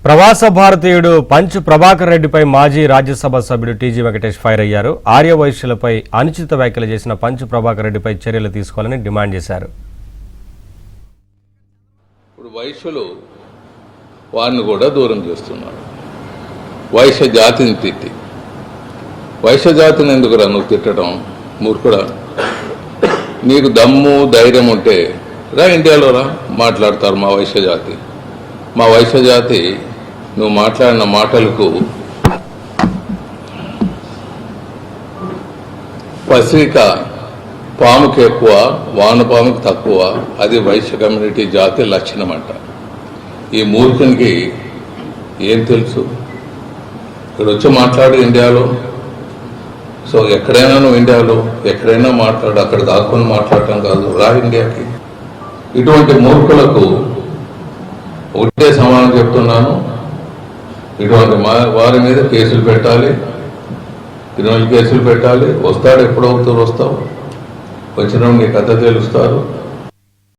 ప్రవాస భారతీయుడు పంచ్ ప్రభాకర్ రెడ్డిపై మాజీ రాజ్యసభ సభ్యుడు టీజీ వెంకటేష్ ఫైర్ అయ్యారు. ఆర్యవైశ్యులపై అనుచిత వ్యాఖ్యలు చేసిన పంచ్ ప్రభాకర్ రెడ్డిపై చర్యలు తీసుకోవాలని డిమాండ్ చేశారు. ఇప్పుడు వైశ్యులు వారిని కూడా దూరం చేస్తున్నారు. వైశ్య జాతిని తిట్టి, వైశ్య జాతిని ఎందుకురా నువ్వు తిట్టడం? మూర్ఖుడా, నీకు దమ్ము ధైర్యం ఉంటే రా, ఇండియాలో రా, మాట్లాడతారు మా వైశ్య జాతి. మా వైశ్య జాతి నువ్వు మాట్లాడిన మాటలకు పసిరిక పాముకి ఎక్కువ, వానపాముకి తక్కువ. అది వైశ్య కమ్యూనిటీ జాతి లక్షణం అంట. ఈ మూర్ఖునికి ఏం తెలుసు? ఇక్కడ వచ్చి మాట్లాడు ఇండియాలో. సో ఎక్కడైనా నువ్వు ఇండియాలో ఎక్కడైనా మాట్లాడు, అక్కడ దాక్కుని మాట్లాడటం కాదు, రా ఇండియాకి. ఇటువంటి మూర్ఖులకు ఒకటే సమానం చెప్తున్నాను, ఇటువంటి వారి మీద కేసులు పెట్టాలి, క్రిమినల్ కేసులు పెట్టాలి. వస్తాడు, ఎప్పుడవుతారు వస్తావు, వచ్చినప్పుడు నీ కథ తెలుస్తారు.